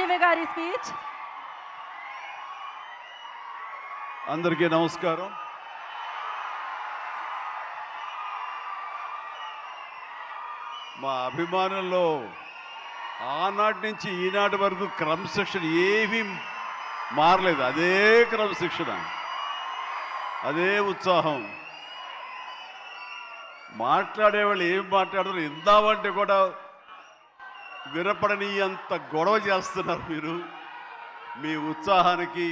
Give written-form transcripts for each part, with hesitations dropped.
KV గారి speech. అందరికీ నమస్కారం. మా అభిమానుల్లో ఆనాటి నుంచి ఈనాటి వరకు క్రమశిక్షణ ఏమీ మారలేదు. అదే క్రమశిక్షణ, అదే ఉత్సాహం. మాట్లాడేవాళ్ళు ఏం మాట్లాడతారు ఇందామంటే కూడా వినపడని అంత గొడవ చేస్తున్నారు మీరు. మీ ఉత్సాహానికి,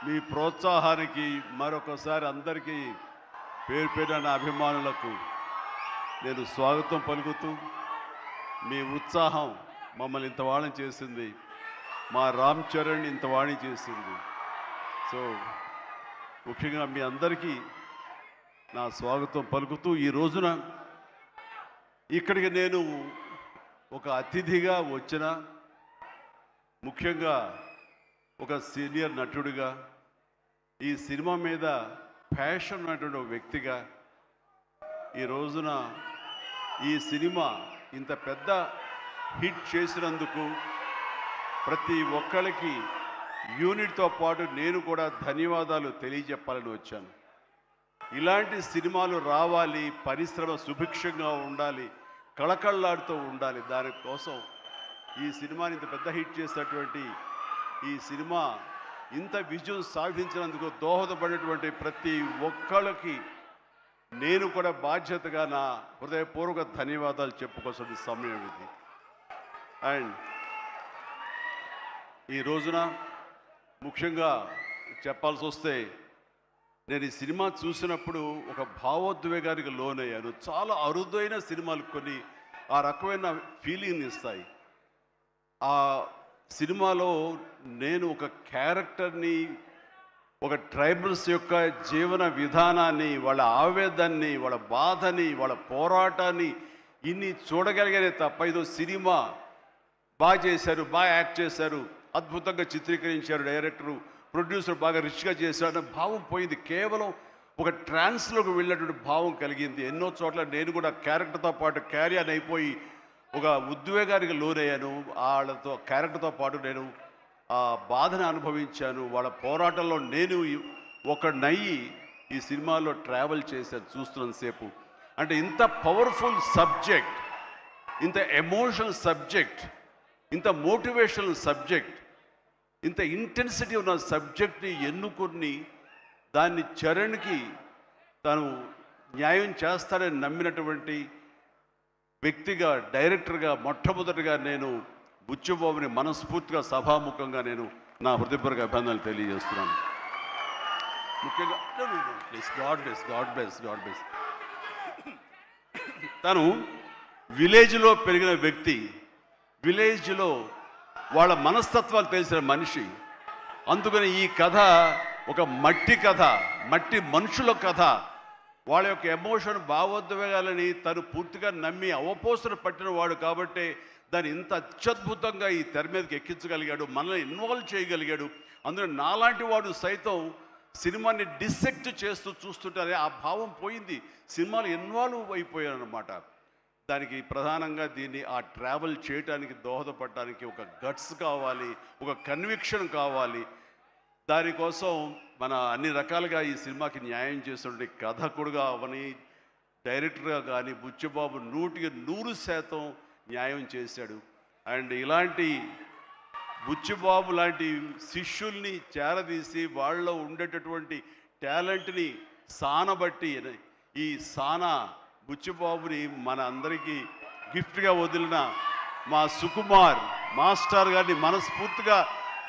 మీ ప్రోత్సాహానికి మరొకసారి అందరికీ పేరు పేరున నా అభిమానులకు నేను స్వాగతం పలుకుతూ, మీ ఉత్సాహం మమ్మల్ని ఇంత వాణి చేసింది, మా రామ్ చరణ్ ఇంత వాణి చేసింది. సో ముఖ్యంగా మీ అందరికీ నా స్వాగతం పలుకుతూ, ఈ రోజున ఇక్కడికి నేను ఒక అతిథిగా వచ్చిన, ముఖ్యంగా ఒక సీనియర్ నటుడిగా, ఈ సినిమా మీద ప్యాషన్ ఉన్నటువంటి ఒక వ్యక్తిగా, ఈ రోజున ఈ సినిమా ఇంత పెద్ద హిట్ చేసినందుకు ప్రతి ఒక్కరికి యూనిట్తో పాటు నేను కూడా ధన్యవాదాలు తెలియజెప్పాలని వచ్చాను. ఇలాంటి సినిమాలు రావాలి, పరిశ్రమ సుభిక్షంగా ఉండాలి, కళకళలాడుతూ ఉండాలి. దానికోసం ఈ సినిమాని ఇంత పెద్ద హిట్ చేసినటువంటి ఈ సినిమా ఇంత విజయం సాధించినందుకు దోహదపడినటువంటి ప్రతి ఒక్కళ్ళకి నేను కూడా బాధ్యతగా నా హృదయపూర్వక ధన్యవాదాలు చెప్పుకోవాల్సిన సమయం ఇది. అండ్ ఈ రోజున ముఖ్యంగా చెప్పాల్సి వస్తే, నేను ఈ సినిమా చూసినప్పుడు ఒక భావోద్వేగానికి లోనయ్యాను. చాలా అరుదైన సినిమాలు కొన్ని ఆ రకమైన ఫీలింగ్ని ఇస్తాయి. ఆ సినిమాలో నేను ఒక క్యారెక్టర్ని, ఒక ట్రైబల్స్ యొక్క జీవన విధానాన్ని, వాళ్ళ ఆవేదాన్ని, వాళ్ళ బాధని, వాళ్ళ పోరాటాన్ని ఇన్ని చూడగలిగానే తప్ప ఏదో సినిమా బాగా చేశారు, బాగా యాక్ట్ చేశారు, అద్భుతంగా చిత్రీకరించారు డైరెక్టరు, ప్రొడ్యూసర్ బాగా రిచ్గా చేశాడు అనే భావం పోయింది. కేవలం ఒక ట్రాన్స్లోకి వెళ్ళినటువంటి భావం కలిగింది. ఎన్నో చోట్ల నేను కూడా క్యారెక్టర్తో పాటు క్యారీ అని అయిపోయి ఒక ఉద్వేగానికి లోనయ్యాను. వాళ్ళతో క్యారెక్టర్తో పాటు నేను ఆ బాధను అనుభవించాను. వాళ్ళ పోరాటంలో నేను ఒకనయ్యి ఈ సినిమాలో ట్రావెల్ చేశాను చూస్తున్నంతసేపు. అంటే ఇంత పవర్ఫుల్ సబ్జెక్ట్, ఇంత ఎమోషనల్ సబ్జెక్ట్, ఇంత మోటివేషనల్ సబ్జెక్ట్, ఇంత ఇంటెన్సిటీ ఉన్న సబ్జెక్ట్ని ఎన్నుకొని దాన్ని చరణ్కి తను న్యాయం చేస్తాడని నమ్మినటువంటి వ్యక్తిగా, డైరెక్టర్గా మొట్టమొదటిగా నేను బుచ్చిబాబుని మనస్ఫూర్తిగా సభాముఖంగా నేను నా హృదయపూర్వక అభినందనలు తెలియజేస్తున్నాను. ముఖ్యంగా గాడ్ బ్లెస్. తను విలేజ్లో పెరిగిన వ్యక్తి, విలేజ్లో వాళ్ళ మనస్తత్వాలు తెలిసిన మనిషి. అందుకని ఈ కథ ఒక మట్టి కథ, మట్టి మనుషుల కథ. వాళ్ళ యొక్క ఎమోషన్, భావోద్వేగాలని తను పూర్తిగా నమ్మి అవపోసన పట్టిన వాడు కాబట్టి దాన్ని ఇంత అత్యద్భుతంగా ఈ తెర మీదకి ఎక్కించగలిగాడు, మనల్ని ఇన్వాల్వ్ చేయగలిగాడు. అందులో నాలాంటి వాడు సైతం సినిమాని డిసెక్ట్ చేస్తూ చూస్తుంటారే ఆ భావం పోయింది. సినిమాలు ఇన్వాల్వ్ అయిపోయారు అన్నమాట. దానికి ప్రధానంగా దీన్ని ఆ ట్రావెల్ చేయటానికి, దోహదపడటానికి ఒక గట్స్ కావాలి, ఒక కన్విక్షన్ కావాలి. దానికోసం మన అన్ని రకాలుగా ఈ సినిమాకి న్యాయం చేస్తుంటే కథకుడుగా అవని, డైరెక్టర్గా కానీ బుచ్చిబాబు 100% న్యాయం చేశాడు. అండ్ ఇలాంటి బుచ్చిబాబు లాంటి శిష్యుల్ని చేరదీసి వాళ్ళలో ఉండేటటువంటి టాలెంట్ని సానబట్టి ఈ సానా బుచ్చిబాబుని మన అందరికీ గిఫ్ట్గా వదిలిన మా సుకుమార్ మాస్టర్ గారిని మనస్ఫూర్తిగా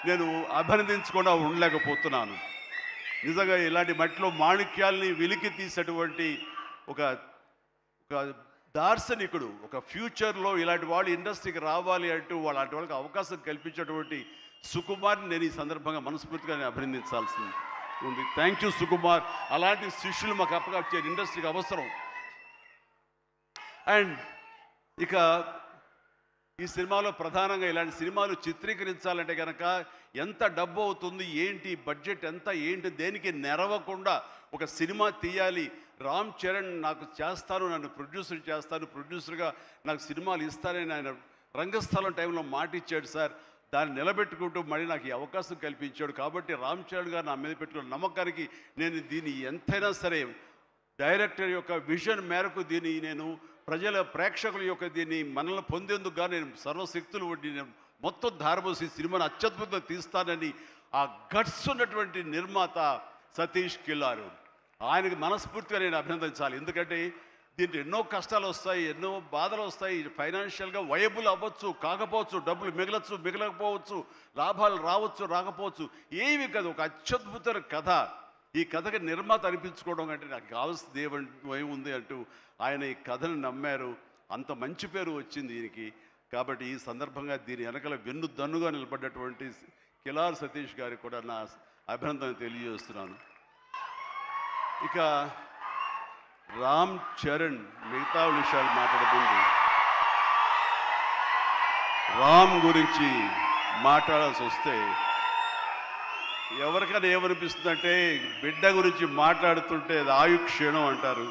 నేను అభినందించకుండా ఉండలేకపోతున్నాను. నిజంగా ఇలాంటి మట్టిలో మాణిక్యాల్ని వెలికి తీసేటువంటి ఒక దార్శనికుడు, ఒక ఫ్యూచర్లో ఇలాంటి వాళ్ళు ఇండస్ట్రీకి రావాలి అంటూ అలాంటి వాళ్ళకి అవకాశం కల్పించేటువంటి సుకుమార్ని నేను ఈ సందర్భంగా మనస్ఫూర్తిగా నేను అభినందించాల్సింది ఉంది. Thank you Sukumar. అలాంటి శిష్యులు మాకు అప్పగా ఇండస్ట్రీకి అవసరం. అండ్ ఇక ఈ సినిమాలో ప్రధానంగా ఇలాంటి సినిమాలు చిత్రీకరించాలంటే కనుక ఎంత డబ్బు అవుతుంది, ఏంటి బడ్జెట్ ఎంత, ఏంటి, దేనికి నెరవకుండా ఒక సినిమా తీయాలి. రామ్ చరణ్ నాకు చేస్తాను, నన్ను ప్రొడ్యూసర్ చేస్తాను, ప్రొడ్యూసర్గా నాకు సినిమాలు ఇస్తానని ఆయన రంగస్థలం టైంలో మాట ఇచ్చాడు సార్. దాన్ని నిలబెట్టుకుంటూ మళ్ళీ నాకు ఈ అవకాశం కల్పించాడు. కాబట్టి రామ్ చరణ్ గారు నా మీద పెట్టుకున్న నమ్మకానికి నేను దీన్ని ఎంతైనా సరే డైరెక్టర్ యొక్క విజన్ మేరకు దీన్ని నేను ప్రజల ప్రేక్షకుల యొక్క దీన్ని మనల్ని పొందేందుకు నేను సర్వశక్తులు వడ్డీ నేను మొత్తం ధారపోసి సినిమాను అత్యద్భుతంగా తీస్తానని ఆ గట్స్ ఉన్నటువంటి నిర్మాత సతీష్ కిల్లారు, ఆయనకి మనస్ఫూర్తిగా నేను అభినందించాలి. ఎందుకంటే దీంట్లో ఎన్నో కష్టాలు వస్తాయి, ఎన్నో బాధలు వస్తాయి. ఫైనాన్షియల్గా వయబుల్ అవ్వచ్చు, కాకపోవచ్చు, డబ్బులు మిగలచ్చు, మిగలకపోవచ్చు, లాభాలు రావచ్చు, రాకపోవచ్చు, ఏమి కాదు. ఒక అత్యద్భుత కథ. ఈ కథకి నిర్మాత అనిపించుకోవడం అంటే నాకు కావాల్సింది ఏముంది అంటూ ఆయన ఈ కథను నమ్మారు. అంత మంచి పేరు వచ్చింది దీనికి. కాబట్టి ఈ సందర్భంగా దీని వెనకల వెన్నుదన్నుగా నిలబడ్డటువంటి కిలార్ సతీష్ గారికి కూడా నా అభినందన తెలియజేస్తున్నాను. ఇక రామ్ చరణ్ మిగతా విషయాలు మాట్లాడబోండి. రామ్ గురించి మాట్లాడాల్సి వస్తే ఎవరికైనా ఏమనిపిస్తుందంటే బిడ్డ గురించి మాట్లాడుతుంటే అది ఆయుక్షీణం అంటారు.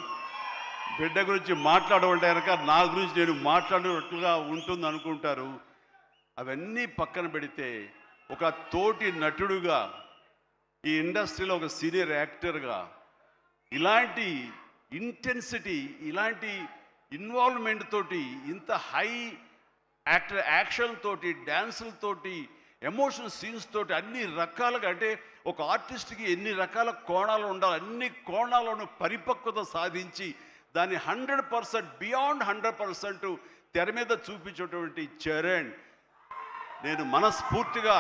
బిడ్డ గురించి మాట్లాడమంటే కనుక నా గురించి నేను మాట్లాడినట్లుగా ఉంటుంది అనుకుంటారు. అవన్నీ పక్కన పెడితే ఒక తోటి నటుడుగా ఈ ఇండస్ట్రీలో ఒక సీనియర్ యాక్టర్గా ఇలాంటి ఇంటెన్సిటీ, ఇలాంటి ఇన్వాల్వ్మెంట్ తోటి, ఇంత హై యాక్షన్ తోటి, డ్యాన్సులతోటి, ఎమోషనల్ సీన్స్ తోటి అన్ని రకాలుగా, అంటే ఒక ఆర్టిస్ట్కి ఎన్ని రకాల కోణాలు ఉండాలి, అన్ని కోణాలను పరిపక్వత సాధించి దాన్ని 100% బియాండ్ 100% తెర మీద చూపించేటువంటి చరణ్ నేను మనస్ఫూర్తిగా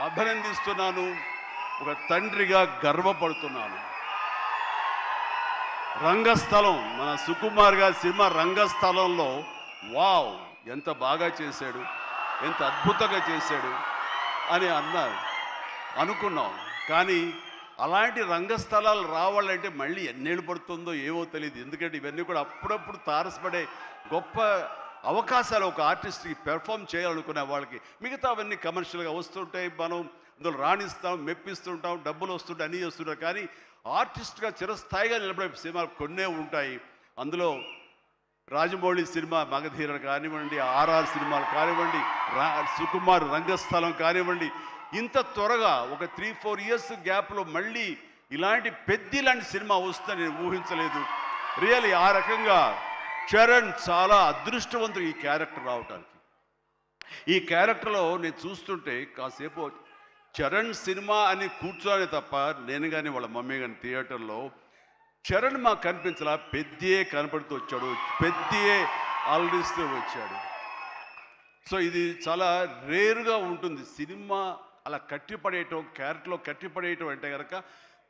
అభినందిస్తున్నాను. ఒక తండ్రిగా గర్వపడుతున్నాను. రంగస్థలం, మన సుకుమార్ గారి సినిమా రంగస్థలంలో వావ్ ఎంత బాగా చేశాడు, ఎంత అద్భుతంగా చేశాడు అని అనుకున్నాం. కానీ అలాంటి రంగస్థలాలు రావాలంటే మళ్ళీ ఎన్నేళ్ళు పడుతుందో ఏమో తెలియదు. ఎందుకంటే ఇవన్నీ కూడా అప్పుడప్పుడు తారసపడే గొప్ప అవకాశాలు ఒక ఆర్టిస్ట్కి పెర్ఫామ్ చేయాలనుకునే వాళ్ళకి. మిగతావన్నీ కమర్షియల్గా వస్తుంటాయి, మనం అందులో రాణిస్తాం, మెప్పిస్తుంటాం, డబ్బులు వస్తుంటాయి, అన్నీ వస్తుంటాయి. కానీ ఆర్టిస్ట్గా చిరస్థాయిగా నిలబడే సినిమాలు కొన్నే ఉంటాయి. అందులో రాజమౌళి సినిమా మగధీర కానివ్వండి, ఆర్ఆర్ సినిమాలు కానివ్వండి, సుకుమార్ రంగస్థలం కానివ్వండి, ఇంత త్వరగా ఒక 3-4 ఇయర్స్ గ్యాప్లో మళ్ళీ ఇలాంటి లాంటి సినిమా వస్తుందని నేను ఊహించలేదు. రియల్లీ ఆ రకంగా చరణ్ చాలా అదృష్టవంతుడు ఈ క్యారెక్టర్ రావటానికి. ఈ క్యారెక్టర్లో నేను చూస్తుంటే కాసేపు చరణ్ సినిమా అని కూర్చోనే తప్ప నేను కానీ వాళ్ళ మమ్మీ కానీ థియేటర్లో చరణ్ మాకు కనిపించలా, పెద్దే కనపడుతూ వచ్చాడు, పెద్దే ఆలరిస్తూ వచ్చాడు. సో ఇది చాలా రేరుగా ఉంటుంది. సినిమా అలా కట్టిపడేయటం, క్యారెక్టర్లో కట్టిపడేయటం అంటే కనుక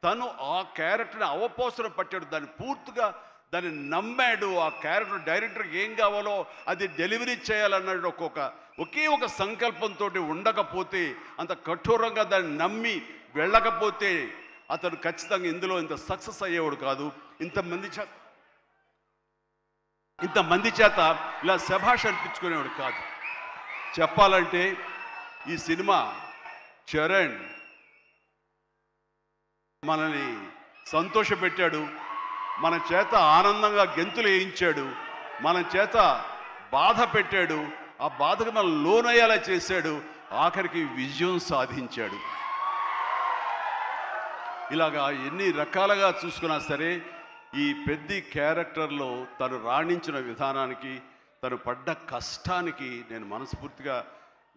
తను ఆ క్యారెక్టర్ని అవపోసన పట్టాడు, దాన్ని పూర్తిగా దాన్ని నమ్మాడు. ఆ క్యారెక్టర్ డైరెక్టర్కి ఏం కావాలో అది డెలివరీ చేయాలన్నాడు. ఒకే ఒక సంకల్పంతో ఉండకపోతే, అంత కఠోరంగా దాన్ని నమ్మి వెళ్ళకపోతే అతను ఖచ్చితంగా ఇందులో ఇంత సక్సెస్ అయ్యేవాడు కాదు. ఇంతమంది చేత ఇలా శభాష్ అనిపించుకునేవాడు కాదు. చెప్పాలంటే ఈ సినిమా చరణ్ మనల్ని సంతోషపెట్టాడు, మన చేత ఆనందంగా గెంతులు వేయించాడు, మన చేత బాధ పెట్టాడు, ఆ బాధకు మనం లోనయ్యేలా చేశాడు, ఆఖరికి విజయం సాధించాడు. ఇలాగా ఎన్ని రకాలుగా చూసుకున్నా సరే ఈ పెద్ద క్యారెక్టర్లో తను రాణించిన విధానానికి, తను పడ్డ కష్టానికి నేను మనస్ఫూర్తిగా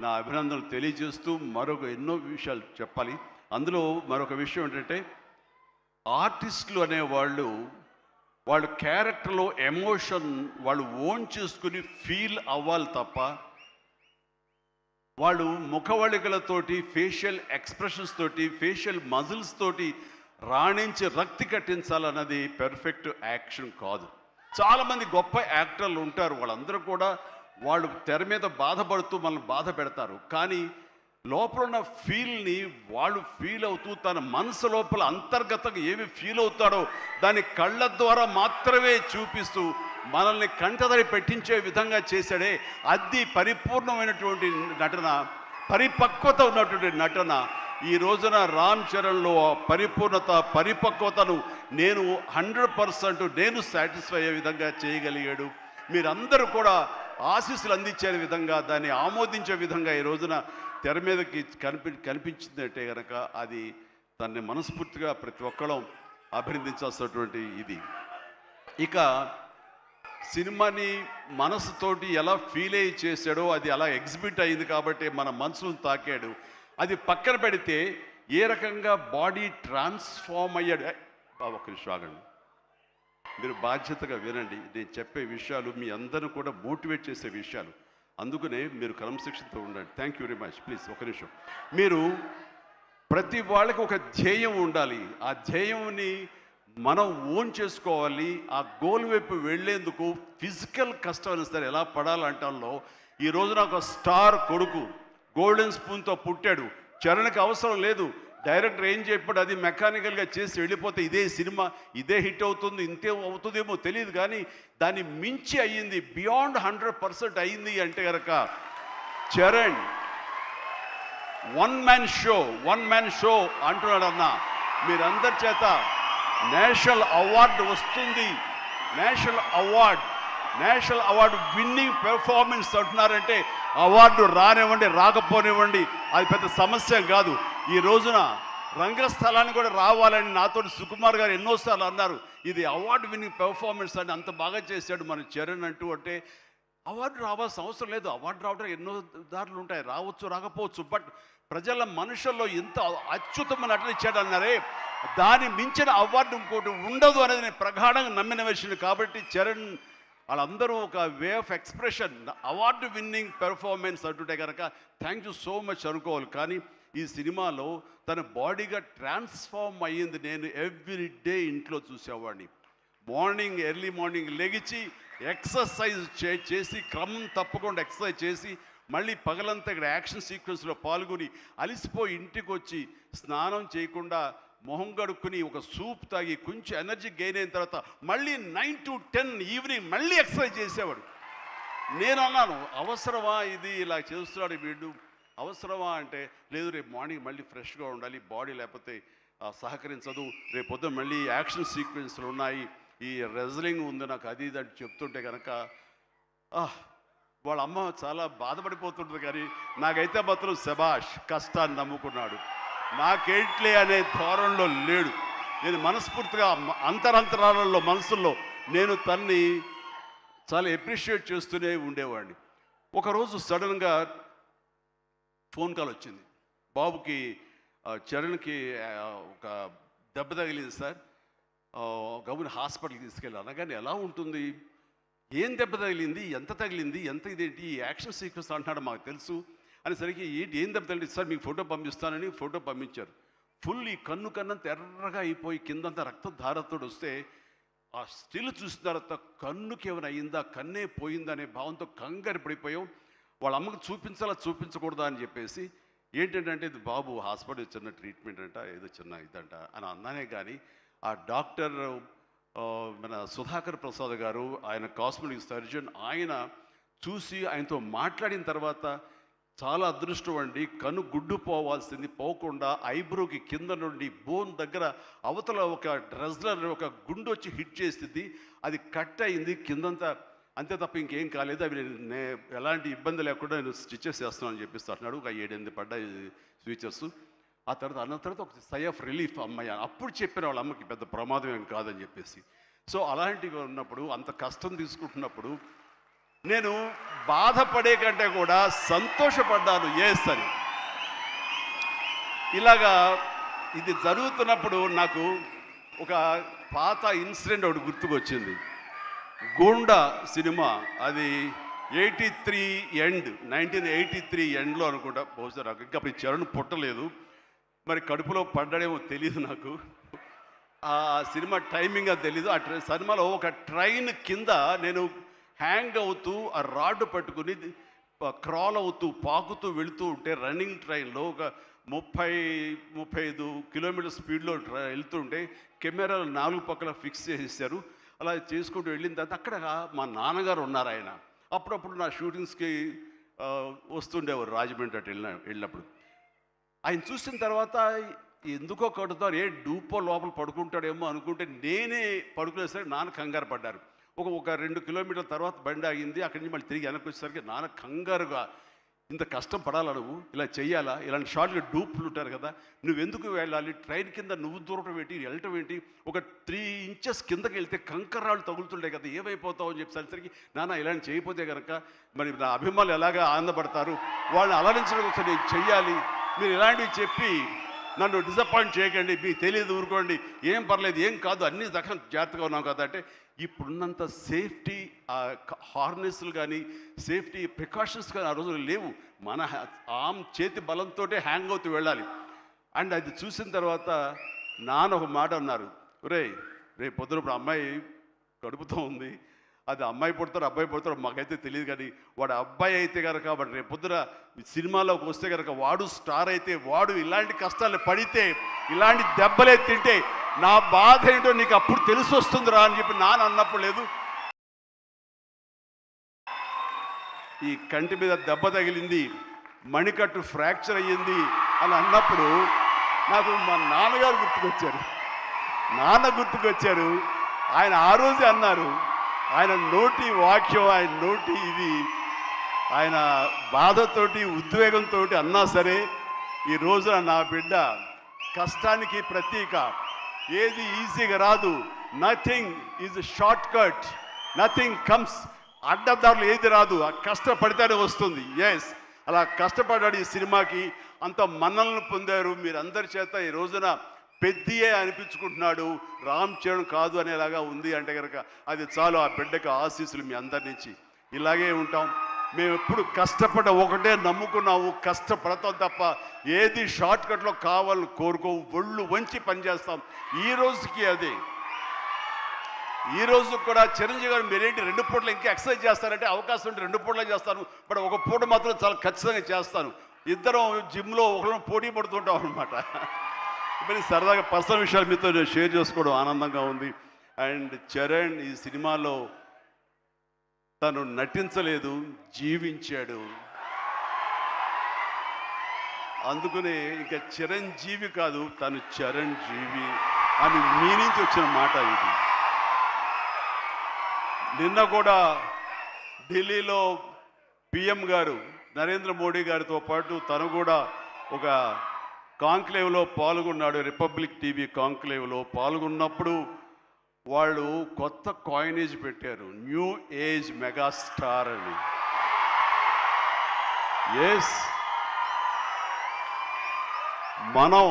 నా అభినందనలు తెలియజేస్తూ మరొక ఎన్నో విషయాలు చెప్పాలి. అందులో మరొక విషయం ఏంటంటే ఆర్టిస్టులు అనేవాళ్ళు వాళ్ళ క్యారెక్టర్లో ఎమోషన్ వాళ్ళు ఓన్ చేసుకుని ఫీల్ అవ్వాలి తప్ప వాళ్ళు ముఖవళికలతోటి, ఫేషియల్ ఎక్స్ప్రెషన్స్ తోటి, ఫేషియల్ మజిల్స్ తోటి రాణించి రక్తి కట్టించాలన్నది పెర్ఫెక్ట్ యాక్షన్ కాదు. చాలామంది గొప్ప యాక్టర్లు ఉంటారు, వాళ్ళందరూ కూడా వాళ్ళు తెర మీద బాధపడుతూ మనల్ని బాధ పెడతారు. కానీ లోపల ఉన్న ఫీల్ని వాళ్ళు ఫీల్ అవుతూ తన మనసు లోపల అంతర్గతంగా ఏమి ఫీల్ అవుతాడో దాన్ని కళ్ళ ద్వారా మాత్రమే చూపిస్తూ మనల్ని కంటదరి పెట్టించే విధంగా చేశాడే, అది పరిపూర్ణమైనటువంటి నటన, పరిపక్వత ఉన్నటువంటి నటన. ఈ రోజున రామ్ చరణ్లో పరిపూర్ణత, పరిపక్వతను నేను 100% నేను సాటిస్ఫై అయ్యే విధంగా చేయగలిగాడు. మీరందరూ కూడా ఆశీస్సులు అందించే విధంగా, దాన్ని ఆమోదించే విధంగా ఈ రోజున తెర మీదకి కనిపించిందంటే కనుక అది దాన్ని మనస్ఫూర్తిగా ప్రతి ఒక్కళ్ళం అభినందించాల్సినటువంటి ఇది. ఇక సినిమాని మనసుతోటి ఎలా ఫీల్ అయ్యి చేశాడో అది అలా ఎగ్జిబిట్ అయింది కాబట్టి మన మనసును తాకాడు. అది పక్కన పెడితే ఏ రకంగా బాడీ ట్రాన్స్ఫార్మ్ అయ్యాడు. ఒక్క నిమిషం ఆగండి, మీరు బాధ్యతగా వినండి. నేను చెప్పే విషయాలు మీ అందరూ కూడా మోటివేట్ చేసే విషయాలు, అందుకనే మీరు క్రమశిక్షణతో ఉండండి. Thank you very much. Please ఒక నిమిషం. మీరు ప్రతి వాళ్ళకి ఒక ధ్యేయం ఉండాలి. ఆ ధ్యేయంని మనం ఓన్ చేసుకోవాలి. ఆ గోల్ వైపు వెళ్ళేందుకు ఫిజికల్ కష్టం సరే ఎలా పడాలంటాలో ఈ రోజున ఒక స్టార్ కొడుకు గోల్డెన్ స్పూన్తో పుట్టాడు. చరణ్కి అవసరం లేదు. డైరెక్టర్ ఏం చెప్పాడు అది మెకానికల్గా చేసి వెళ్ళిపోతే ఇదే సినిమా ఇదే హిట్ అవుతుంది, ఇంతే అవుతుందేమో తెలియదు, కానీ దాన్ని మించి అయ్యింది. బియాండ్ 100% అయింది అంటే కనుక చరణ్ వన్ మ్యాన్ షో అంటున్నాడు. అన్న మీరందరి చేత నేషనల్ అవార్డు వస్తుంది. నేషనల్ అవార్డు విన్నింగ్ పెర్ఫార్మెన్స్ అంటున్నారంటే అవార్డు రానివ్వండి రాకపోనివ్వండి అది పెద్ద సమస్య కాదు. ఈ రోజున రంగస్థలాన్ని కూడా రావాలని నాతో సుకుమార్ గారు ఎన్నోసార్లు అన్నారు. ఇది అవార్డు విన్నింగ్ పెర్ఫార్మెన్స్ అని అంత బాగా చేశాడు మన చరణ్ అంటే అవార్డు రావాల్సిన అవసరం లేదు. అవార్డు రావడానికి ఎన్నో దారులు ఉంటాయి, రావచ్చు రాకపోవచ్చు. బట్ ప్రజల మనుషుల్లో ఎంత అత్యుత్తమ నటన ఇచ్చాడు అన్నారే, దాని మించిన అవార్డు ఇంకోటి ఉండదు అనేది నేను ప్రగాఢంగా నమ్మిన విషయం. కాబట్టి చరణ్ వాళ్ళందరూ ఒక way of expression award winning performance అంటుంటే కనుక థ్యాంక్ యూ సో మచ్ అనుకోవాలి. కానీ ఈ సినిమాలో తన బాడీగా ట్రాన్స్ఫార్మ్ అయ్యింది. నేను ఎవ్రీ డే ఇంట్లో చూసేవాడిని. ఎర్లీ మార్నింగ్ లెగిచి ఎక్సర్సైజ్ చేసి క్రమం తప్పకుండా ఎక్సర్సైజ్ చేసి మళ్ళీ పగలంతా ఇక్కడ యాక్షన్ సీక్వెన్స్లో పాల్గొని అలిసిపోయి ఇంటికి వచ్చి స్నానం చేయకుండా మొహం కడుక్కుని ఒక సూప్ తాగి కొంచెం ఎనర్జీ గెయిన్ అయిన తర్వాత మళ్ళీ 9 to 10 ఈవినింగ్ మళ్ళీ ఎక్సర్సైజ్ చేసేవాడు. నేను అన్నాను అవసరమా ఇది ఇలా చేస్తున్నాడు వీడు, అవసరమా అంటే లేదు రేపు మార్నింగ్ మళ్ళీ ఫ్రెష్గా ఉండాలి బాడీ, లేకపోతే సహకరించదు, రేపు పొద్దున మళ్ళీ యాక్షన్ సీక్వెన్స్లు ఉన్నాయి, ఈ రెజ్లింగ్ ఉంది నాకు అది ఇది అంటే చెప్తుంటే కనుక వాళ్ళ అమ్మ చాలా బాధపడిపోతుంటుంది. కానీ నాకైతే మాత్రం శబాష్ కష్టాన్ని నమ్ముకున్నాడు, నాకేంట్లే అనే ధోరణిలో లేడు. నేను మనస్ఫూర్తిగా అంతరాలలో మనసుల్లో నేను తన్ని చాలా ఎప్రిషియేట్ చేస్తూనే ఉండేవాడిని. ఒకరోజు సడన్గా ఫోన్ కాల్ వచ్చింది. బాబుకి చరణ్కి ఒక దెబ్బ తగిలింది సార్, గబుని హాస్పిటల్కి తీసుకెళ్ళి అనగానే ఎలా ఉంటుంది, ఏం దెబ్బ తగిలింది, ఎంత తగిలింది, ఎంత ఇదేంటి ఈ యాక్షన్ సీక్వెన్స్ అంటున్నాడు మాకు తెలుసు అనేసరికి ఏంటి ఏం దెబ్బ తగిలింది సార్ మీకు ఫోటో పంపిస్తానని ఫోటో పంపించారు. ఫుల్ ఈ కన్ను కన్నంత ఎర్రగా అయిపోయి కిందంతా రక్తధారతో వస్తే ఆ స్టిల్ చూసిన తర్వాత కన్నుకి ఏమైనా అయిందా, కన్నే పోయిందా అనే భావంతో కంగారు పడిపోయాం. వాళ్ళ అమ్మకి చూపించకూడదా అని చెప్పేసి ఏంటంటే ఇది బాబు హాస్పిటల్ చిన్న ట్రీట్మెంట్ అంట, ఏదో చిన్న ఇదంట అని అన్నానే. కానీ ఆ డాక్టర్ మన సుధాకర్ ప్రసాద్ గారు, ఆయన కాస్మెటిక్ సర్జన్, ఆయన చూసి ఆయనతో మాట్లాడిన తర్వాత చాలా అదృష్టం అండి, కన్ను గుడ్డు పోవాల్సింది పోకుండా ఐబ్రోకి కింద నుండి బోన్ దగ్గర అవతల ఒక డ్రెస్లర్ ఒక గుండు వచ్చి హిట్ చేసింది, అది కట్ అయింది కిందంతా, అంతే తప్ప ఇంకేం కాలేదు, అవి నేను ఎలాంటి ఇబ్బంది లేకుండా నేను స్టిచెస్ చేస్తున్నాను అని చెప్పేసి అంటున్నాడు. ఒక 7-8 పడ్డాయి ఫీచర్స్. ఆ తర్వాత అన్న తర్వాత ఒక సై ఆఫ్ రిలీఫ్ అమ్మాయి అప్పుడు చెప్పిన వాళ్ళ అమ్మకి పెద్ద ప్రమాదం ఏం కాదని చెప్పేసి. సో అలాంటివి ఉన్నప్పుడు అంత కష్టం తీసుకుంటున్నప్పుడు నేను బాధపడే కంటే కూడా సంతోషపడ్డాను ఎస్ అని. ఇలాగా ఇది జరుగుతున్నప్పుడు నాకు ఒక పాత ఇన్సిడెంట్ ఒకటి గుర్తుకొచ్చింది. గూండా సినిమా, అది 1983 ఎండ్లో అనుకుంటా, బహుశా నాకు ఇంకా అప్పుడు చరణ్ పుట్టలేదు, మరి కడుపులో పడ్డాడేమో తెలియదు నాకు, ఆ సినిమా టైమింగ్ అది తెలీదు. ఆ సినిమాలో ఒక ట్రైన్ కింద నేను హ్యాంగ్ అవుతూ ఆ రాడ్డు పట్టుకుని క్రాల్ అవుతూ పాకుతూ వెళుతూ ఉంటే రన్నింగ్ ట్రైన్లో ఒక 30-35 కిలోమీటర్ స్పీడ్లో వెళ్తుంటే కెమెరాలు 4 పక్కల ఫిక్స్ చేసేసారు. అలా చేసుకుంటూ వెళ్ళిన తర్వాత అక్కడ మా నాన్నగారు ఉన్నారు. ఆయన అప్పుడప్పుడు నా షూటింగ్స్కి వస్తుండేవారు రాజమండ్రి అటు వెళ్ళినప్పుడు. ఆయన చూసిన తర్వాత ఎందుకో కడుతారు, డూపో లోపల పడుకుంటాడేమో అనుకుంటే నేనే పడుకునేసరికి నాన్న కంగారు పడ్డారు. ఒక 2 కిలోమీటర్ల తర్వాత బండి ఆగింది. అక్కడి నుంచి మళ్ళీ తిరిగి వెనక్కి వచ్చేసరికి నాన్న కంగారుగా, ఇంత కష్టం పడాలా నువ్వు, ఇలా చెయ్యాలా, ఇలాంటి షార్ట్గా డూప్లు ఉంటారు కదా, నువ్వెందుకు వెళ్ళాలి, ట్రైన్ కింద నువ్వు దూరటం ఏంటి, వెళ్ళటం ఏంటి, ఒక 3 ఇంచెస్ కిందకి వెళ్తే కంకర్రాళ్ళు తగులుతుంటాయి కదా, ఏమైపోతావు అని చెప్పేసరికి, నాన్న ఇలాంటి చేయకపోతే కనుక మరి నా అభిమానులు ఎలాగా ఆనందపడతారు, వాళ్ళని అలరించడం కోసం నేను చెయ్యాలి, మీరు ఇలాంటివి చెప్పి నన్ను డిసప్పాయింట్ చేయకండి, మీకు తెలియదు ఊరుకోండి, ఏం పర్లేదు, ఏం కాదు, అన్ని రకం జాగ్రత్తగా ఉన్నాం కదా అంటే, ఇప్పుడున్నంత సేఫ్టీ హార్నెస్లు కానీ సేఫ్టీ ప్రికాషన్స్ కానీ ఆ రోజులు లేవు. మన చేతి బలంతో హ్యాంగ్ అవుతూ వెళ్ళాలి. అండ్ అది చూసిన తర్వాత నాన్న ఒక మాట అన్నారు, రేపు పొద్దున ఇప్పుడు అమ్మాయి కడుపుతో ఉంది, అది అమ్మాయి పుడతారు అబ్బాయి పుడతారు మాకైతే తెలియదు, కానీ వాడు అబ్బాయి అయితే కనుక వాడు రేపు పొద్దున సినిమాలోకి వస్తే కనుక వాడు స్టార్ అయితే, వాడు ఇలాంటి కష్టాలు పడితే, ఇలాంటి దెబ్బలే తింటే నా బాధ ఏంటో నీకు అప్పుడు తెలిసి వస్తుందిరా అని చెప్పి నాన్న అన్నప్పుడు లేదు, ఈ కంటి మీద దెబ్బ తగిలింది, మణికట్టు ఫ్రాక్చర్ అయ్యింది అని అన్నప్పుడు నాకు మా నాన్నగారు గుర్తుకొచ్చారు. ఆయన ఆ రోజే అన్నారు, ఆయన నోటి వాక్యం, ఆయన నోటి ఇది, ఆయన బాధతోటి ఉద్వేగంతో అన్నా సరే, ఈ రోజున నా బిడ్డ కష్టానికి ప్రతీక, ఏది ఈజీగా రాదు, nothing is short cut, nothing comes, అడ్డదారులు ఏది రాదు, ఆ కష్టపడితేనే వస్తుంది. ఎస్, అలా కష్టపడ్డాడు. ఈ సినిమాకి అంత మన్నలను పొందారు మీరందరి చేత. ఈ రోజున పెద్దియే అనిపించుకుంటున్నాడు, రామ్ చరణ్ కాదు అనేలాగా ఉంది అంటే కనుక అది చాలు. ఆ బిడ్డకి ఆశీస్సులు మీ అందరి నుంచి. ఇలాగే ఉంటాం మేము, ఎప్పుడు కష్టపడ్డ ఒకటే నమ్ముకున్నాము, కష్టపడతాం తప్ప ఏది షార్ట్ కట్లో కావాలని కోరుకోవు, ఒళ్ళు వంచి పనిచేస్తాం. ఈ రోజుకి అదే, ఈ రోజు కూడా చిరంజీవి గారు మీరేంటి 2 పూటలు ఇంకా ఎక్సర్సైజ్ చేస్తారంటే, అవకాశం ఉంటే 2 పూటలే చేస్తాను, బట్ ఒక పూట మాత్రం చాలా ఖచ్చితంగా చేస్తాను. ఇద్దరం జిమ్లో ఒకరు పోటీ పడుతుంటాం అనమాట. మరి సరదాగా పర్సనల్ విషయాలు మీతో నేను షేర్ చేసుకోవడం ఆనందంగా ఉంది. అండ్ చరణ్ ఈ సినిమాలో తను నటించలేదు, జీవించాడు. అందుకనే ఇంకా చిరంజీవి కాదు, తను చరణ్ జీవి అని మీ నుంచి వచ్చిన మాట ఇది. నిన్న కూడా ఢిల్లీలో పిఎం గారు నరేంద్ర మోడీ గారితో పాటు తను కూడా ఒక కాంక్లేవ్లో పాల్గొన్నాడు, రిపబ్లిక్ టీవీ కాంక్లేవ్లో పాల్గొన్నప్పుడు వాళ్ళు కొత్త కాయినేజ్ పెట్టారు, న్యూ ఏజ్ మెగాస్టార్ అని. ఎస్, మనం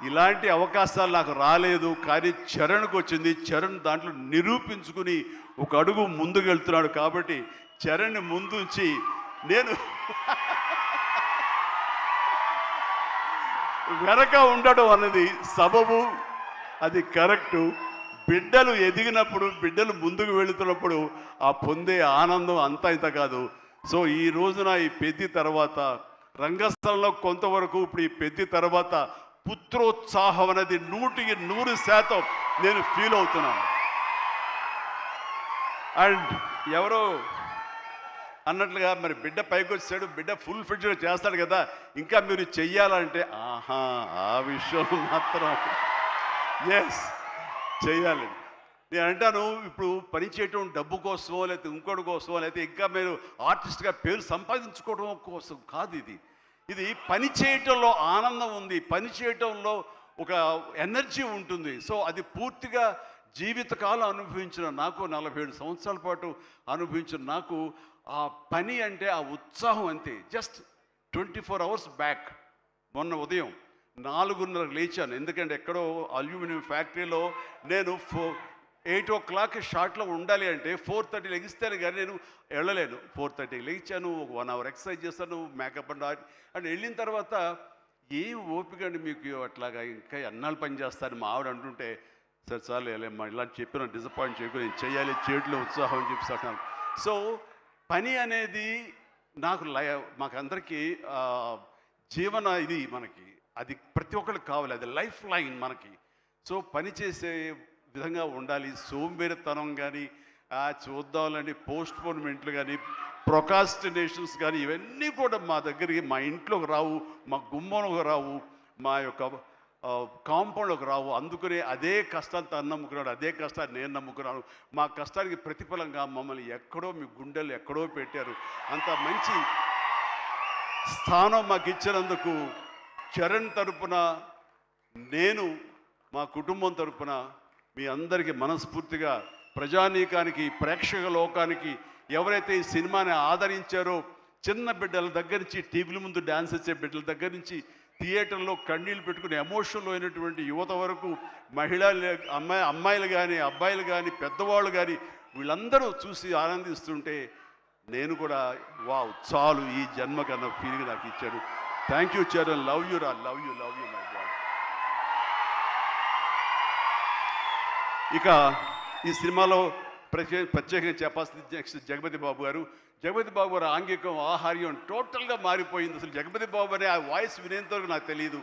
ఇలాంటి అవకాశాలు నాకు రాలేదు, కానీ చరణ్కి వచ్చింది. చరణ్ దాంట్లో నిరూపించుకుని ఒక అడుగు ముందుకు వెళ్తున్నాడు. కాబట్టి చరణ్ ముందుంచి నేను వెనక ఉండడం అన్నది సబబు, అది కరెక్టు. బిడ్డలు ఎదిగినప్పుడు, బిడ్డలు ముందుకు వెళుతున్నప్పుడు ఆ పొందే ఆనందం అంతా ఇంత కాదు. సో ఈ రోజున ఈ పెద్ది తర్వాత రంగస్థలంలో కొంతవరకు, ఇప్పుడు ఈ పెద్ది తర్వాత పుత్రోత్సాహం అనేది 100% నేను ఫీల్ అవుతున్నాను. అండ్ ఎవరో అన్నట్లుగా మరి బిడ్డ పైకి వచ్చాడు, బిడ్డ ఫుల్ ఫిట్గా చేస్తాడు కదా, ఇంకా మీరు చెయ్యాలంటే ఆహా, ఆ విషయం మాత్రం ఎస్ చెయ్యాలి. నేను అంటాను, ఇప్పుడు పని చేయటం డబ్బు కోసమో లేకపోతే ఇంకోటి కోసమో లేకపోతే ఇంకా మీరు ఆర్టిస్ట్గా పేరు సంపాదించుకోవడం కోసం కాదు. ఇది పని చేయటంలో ఆనందం ఉంది, పని చేయటంలో ఒక ఎనర్జీ ఉంటుంది. సో అది పూర్తిగా జీవితకాలం అనుభవించిన నాకు, 47 సంవత్సరాల పాటు అనుభవించిన నాకు, ఆ పని అంటే ఆ ఉత్సాహం అంతే. జస్ట్ 24 అవర్స్ బ్యాక్ మొన్న ఉదయం 4:30 లేచాను. ఎందుకంటే ఎక్కడో అల్యూమినియం ఫ్యాక్టరీలో నేను 8 o'clock షార్ట్లో ఉండాలి అంటే 4:30 లెగిస్తేనే కానీ నేను వెళ్ళలేను. 4:30 లేచాను, ఒక 1 hour ఎక్సర్సైజ్ చేస్తాను, మేకప్ అండ్ వెళ్ళిన తర్వాత ఏం ఓపిక అండి మీకు అట్లాగా, ఇంకా ఎన్నాళ్ళు పని చేస్తాను మా ఆవిడ అంటుంటే, సరే చాలు వెళ్ళమ్మా ఇలా చెప్పిన డిసప్పాయింట్ చేయకుండా నేను చేయాలి, చేతిలో ఉత్సాహం అని చెప్పి. సో పని అనేది నాకు మాకందరికీ జీవన ఇది మనకి, అది ప్రతి ఒక్కరికి కావాలి, అది లైఫ్ లైన్ మనకి. సో పని చేసే విధంగా ఉండాలి. సోంబేరితనం కానీ, చూద్దాంలని పోస్ట్పోన్మెంట్లు కానీ, ప్రొకాస్టినేషన్స్ కానీ, ఇవన్నీ కూడా మా దగ్గరికి, మా ఇంట్లోకి రావు, మా గుమ్మంలోకి రావు, మా యొక్క కాంపౌండ్లోకి రావు. అందుకనే అదే కష్టాన్ని తను నమ్ముకున్నాడు, అదే కష్టాన్ని నేను నమ్ముకున్నాను. మా కష్టానికి ప్రతిఫలంగా మమ్మల్ని ఎక్కడో మీ గుండెలు ఎక్కడో పెట్టారు. అంత మంచి స్థానం మాకు ఇచ్చినందుకు చరణ్ తరపున, నేను మా కుటుంబం తరపున మీ అందరికీ మనస్ఫూర్తిగా, ప్రజానీకానికి, ప్రేక్షక లోకానికి, ఎవరైతే ఈ సినిమాని ఆదరించారో, చిన్న బిడ్డల దగ్గర నుంచి, టీవీల ముందు డ్యాన్స్ వచ్చే బిడ్డల దగ్గర నుంచి, థియేటర్లో కన్నీళ్ళు పెట్టుకుని ఎమోషన్లో అయినటువంటి యువత వరకు, అమ్మాయిలు కానీ, అబ్బాయిలు కానీ, పెద్దవాళ్ళు కానీ, వీళ్ళందరూ చూసి ఆనందిస్తుంటే నేను కూడా వావ్ చాలు ఈ జన్మ కన్నా ఫీలింగ్ నాకు ఇచ్చాడు. Thank you Charan, love you రా, లవ్ యూ మై గాడ్. ఇక ఈ సినిమాలో ప్రత్యేకంగా చెప్పాల్సింది నెక్స్ట్ జగపతి బాబు గారు. జగపతి బాబు గారు ఆంగికం, ఆహార్యం టోటల్గా మారిపోయింది. అసలు జగపతి బాబు అనే ఆ వాయిస్ వినేంతవరకు నాకు తెలియదు.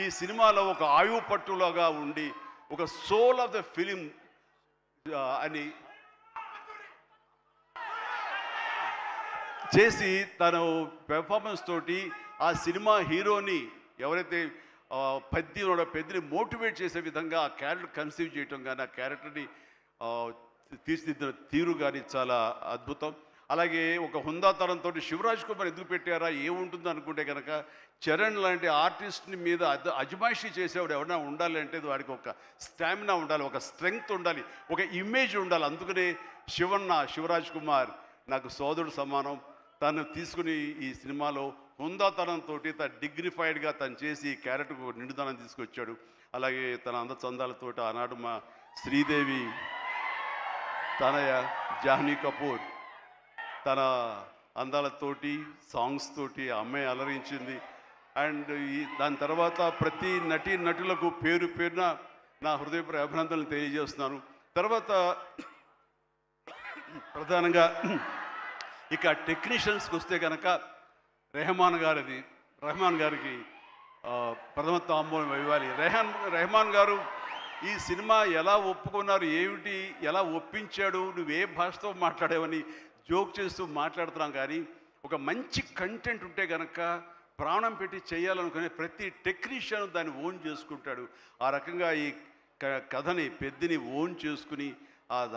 ఈ సినిమాలో ఒక ఆయువు పట్టులాగా ఉండి, ఒక సోల్ ఆఫ్ ద ఫిలిం అని చేసి తను పెర్ఫార్మెన్స్ తోటి ఆ సినిమా హీరోని, ఎవరైతే పెద్దని మోటివేట్ చేసే విధంగా ఆ క్యారెక్టర్ కన్సీవ్ చేయటం కానీ, ఆ క్యారెక్టర్ని తీర్చిదిద్దిన తీరు కానీ చాలా అద్భుతం. అలాగే ఒక హుందాతనంతో శివరాజ్ కుమార్ ఎందుకు పెట్టారా, ఏముంటుందో అనుకుంటే కనుక, చరణ్ లాంటి ఆర్టిస్ట్ని మీద అజమాయిషీ చేసేవాడు ఎవరైనా ఉండాలి అంటే వాడికి ఒక స్టామినా ఉండాలి, ఒక స్ట్రెంగ్త్ ఉండాలి, ఒక ఇమేజ్ ఉండాలి. అందుకనే శివరాజ్ కుమార్ నాకు సోదరుడు సమానం. తను తీసుకుని ఈ సినిమాలో హుందాతనంతో డిగ్నిఫైడ్గా తను చేసి ఈ క్యారెక్టర్కు నిండుదనం తీసుకొచ్చాడు. అలాగే తన అందచందాలతో ఆనాడు మా శ్రీదేవి తనయ జాహ్నవి కపూర్ తన అందాలతోటి, సాంగ్స్ తోటి అమ్మాయి అలరించింది. అండ్ దాని తర్వాత ప్రతి నటులకు పేరు పేరున నా హృదయపూర్వక అభినందనలు తెలియజేస్తున్నాను. తర్వాత ప్రధానంగా ఇక టెక్నీషియన్స్కి వస్తే కనుక రెహమాన్ గారికి ప్రథమ తాంబూలం ఇవ్వాలి. రెహమాన్ గారు ఈ సినిమా ఎలా ఒప్పుకున్నారు, ఏమిటి, ఎలా ఒప్పించాడు, నువ్వే భాషతో మాట్లాడావని జోక్ చేస్తూ మాట్లాడుతున్నాం. కానీ ఒక మంచి కంటెంట్ ఉంటే కనుక ప్రాణం పెట్టి చేయాలనుకునే ప్రతి టెక్నీషియన్ దాన్ని ఓన్ చేసుకుంటాడు. ఆ రకంగా ఈ కథని పెద్దని ఓన్ చేసుకుని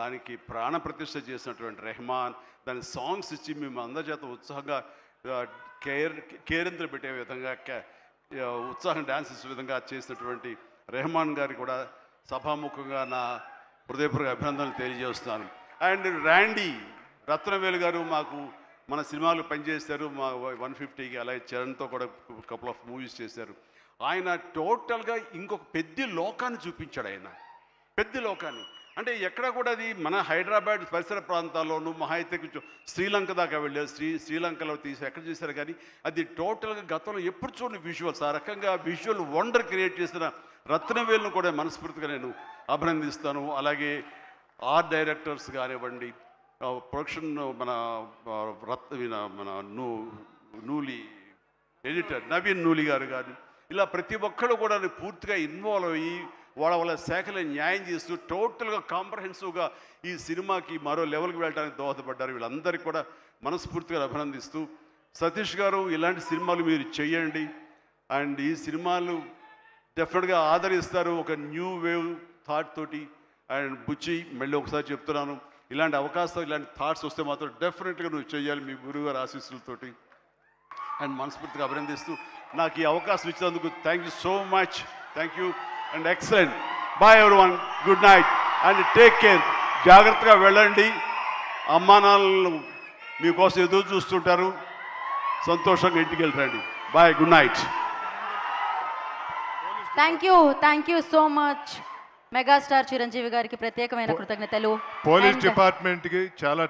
దానికి ప్రాణ ప్రతిష్ఠ చేసినటువంటి రెహమాన్, దాని సాంగ్స్ ఇచ్చి మేము అందరి చేత ఉత్సాహంగా కేరింద్ర పెట్టే విధంగా, ఉత్సాహం డ్యాన్స్ ఇచ్చే విధంగా చేసినటువంటి రెహమాన్ గారికి కూడా సభాముఖంగా నా హృదయపూర్వక అభినందనలు తెలియజేస్తున్నాను. అండ్ ర్యాండీ రత్నవేలు గారు మాకు మన సినిమాలు పనిచేశారు, మా 150కి. అలాగే చరణ్తో కూడా కపుల్ ఆఫ్ మూవీస్ చేశారు. ఆయన టోటల్గా ఇంకొక పెద్ద లోకాన్ని చూపించాడు. ఆయన పెద్ద లోకాన్ని అంటే ఎక్కడ కూడా అది మన హైదరాబాద్ పరిసర ప్రాంతాల్లోనూ మహా అయితే కొంచెం శ్రీలంక దాకా వెళ్ళారు. శ్రీలంకలో ఎక్కడ చేశారు. కానీ అది టోటల్గా గతంలో ఎప్పుడు చూడని విజువల్స్, ఆ రకంగా విజువల్ వండర్ క్రియేట్ చేసిన రత్నవేలును కూడా మనస్ఫూర్తిగా నేను అభినందిస్తాను. అలాగే ఆర్ట్ డైరెక్టర్స్ కానివ్వండి, ప్రొడక్షన్ మన నూలి ఎడిటర్ నవీన్ నూలి గారు కానీ, ఇలా ప్రతి ఒక్కరు కూడా పూర్తిగా ఇన్వాల్వ్ అయ్యి వాళ్ళ శాఖలో న్యాయం చేస్తూ టోటల్గా కాంప్రహెన్సివ్గా ఈ సినిమాకి మరో లెవెల్కి వెళ్ళడానికి దోహదపడ్డారు. వీళ్ళందరికీ కూడా మనస్ఫూర్తిగా అభినందిస్తూ, సతీష్ గారు ఇలాంటి సినిమాలు మీరు చేయండి. అండ్ ఈ సినిమాలు డెఫినెట్గా ఆదరిస్తారు ఒక న్యూ వేవ్ థాట్ తోటి. అండ్ బుచ్చి మళ్ళీ ఒకసారి చెప్తున్నాను, ఇలాంటి అవకాశాలు, ఇలాంటి థాట్స్ వస్తే మాత్రం డెఫినెట్గా నువ్వు చేయాలి మీ గురువుగారి ఆశీస్సులతోటి. అండ్ మనస్ఫూర్తిగా అభినందిస్తూ నాకు ఈ అవకాశం ఇచ్చినందుకు thank you so much. Thank you and excellent. Bye everyone, good night and take care. జాగ్రత్తగా వెళ్ళండి. అమ్మా నాన్నలు మీకోసం ఎదురు చూస్తుంటారు. సంతోషంగా ఇంటికి వెళ్ళండి. Bye, good night. Thank you so much. Megastar Chiranjeevi గారికి ప్రత్యేకమైన కృతజ్ఞతలు. పోలీస్ డిపార్ట్మెంట్కి చాలా